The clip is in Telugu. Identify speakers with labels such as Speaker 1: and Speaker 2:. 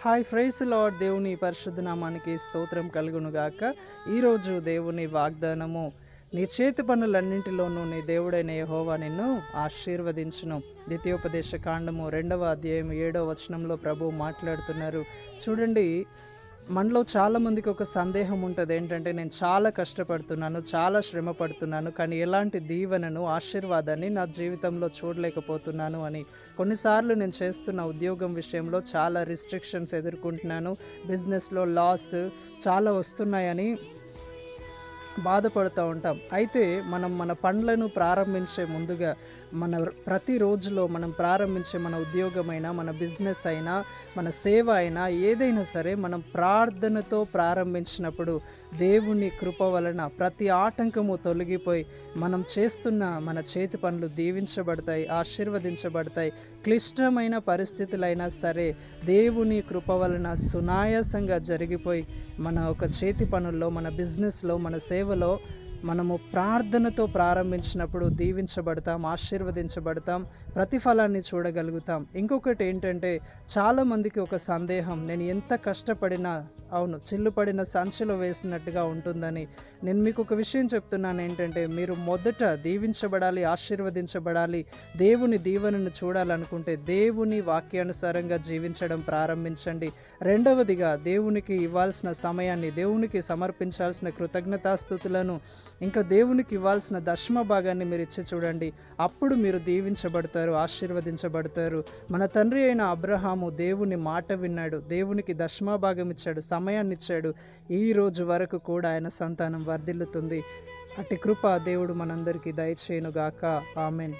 Speaker 1: Hi praise lord. దేవుని పరిశుద్ధ నామానికి స్తోత్రం కలుగునుగాక. ఈరోజు దేవుని వాగ్దానము, నీ చేతి పనులన్నింటిలోనూ నీ దేవుడైన యెహోవా నిన్ను ఆశీర్వదించును. ద్వితీయోపదేశ కాండము 2వ అధ్యాయం 7వ వచనంలో ప్రభువు మాట్లాడుతున్నారు. చూడండి, మనలో చాలామందికి ఒక సందేహం ఉంటుంది. ఏంటంటే, నేను చాలా కష్టపడుతున్నాను, చాలా శ్రమ పడుతున్నాను, కానీ ఎలాంటి దీవెనను, ఆశీర్వాదాన్ని నా జీవితంలో చూడలేకపోతున్నాను అని. కొన్నిసార్లు నేను చేస్తున్న ఉద్యోగం విషయంలో చాలా రిస్ట్రిక్షన్స్ ఎదుర్కొంటున్నాను, బిజినెస్లో లాస్ చాలా వస్తున్నాయని బాధపడుతూ ఉంటాం. అయితే మనం మన పనులను ప్రారంభించే ముందుగా, ప్రతి రోజులో మనం ప్రారంభించే మన ఉద్యోగమైనా, మన బిజినెస్ అయినా, మన సేవ అయినా, ఏదైనా సరే మనం ప్రార్థనతో ప్రారంభించినప్పుడు దేవుని కృప వలన ప్రతి ఆటంకము తొలగిపోయి మనం చేస్తున్న మన చేతి పనులు దీవించబడతాయి, ఆశీర్వదించబడతాయి. క్లిష్టమైన పరిస్థితులైనా సరే దేవుని కృప వలన సునాయాసంగా జరిగిపోయి మన ఒక చేతి పనుల్లో, మన బిజినెస్లో, మన సేవలో మనము ప్రార్థనతో ప్రారంభించినప్పుడు దీవించబడతాం, ఆశీర్వదించబడతాం, ప్రతిఫలాన్ని చూడగలుగుతాం. ఇంకొకటి ఏంటంటే, చాలామందికి ఒక సందేహం, నేను ఎంత కష్టపడినా చిల్లుపడిన సంచిలో వేసినట్టుగా ఉంటుందని. నేను మీకు ఒక విషయం చెప్తున్నాను. ఏంటంటే, మీరు మొదట దీవించబడాలి, ఆశీర్వదించబడాలి, దేవుని దీవెనను చూడాలనుకుంటే దేవుని వాక్యానుసారంగా జీవించడం ప్రారంభించండి. రెండవదిగా, దేవునికి ఇవ్వాల్సిన సమయాన్ని, దేవునికి సమర్పించాల్సిన కృతజ్ఞతాస్తుతులను, ఇంకా దేవునికి ఇవ్వాల్సిన దశమ భాగాన్ని మీరు ఇచ్చి చూడండి. అప్పుడు మీరు దీవించబడతారు, ఆశీర్వదించబడతారు. మన తండ్రి అయిన అబ్రహాము దేవుని మాట విన్నాడు, దేవునికి దశమ భాగం ఇచ్చాడు, సమయాన్ని ఇచ్చాడు. ఈ రోజు వరకు కూడా ఆయన సంతానం వర్ధిల్లుతుంది. అట్టి కృప దేవుడు మనందరికీ దయచేయునుగాక. ఆమెన్.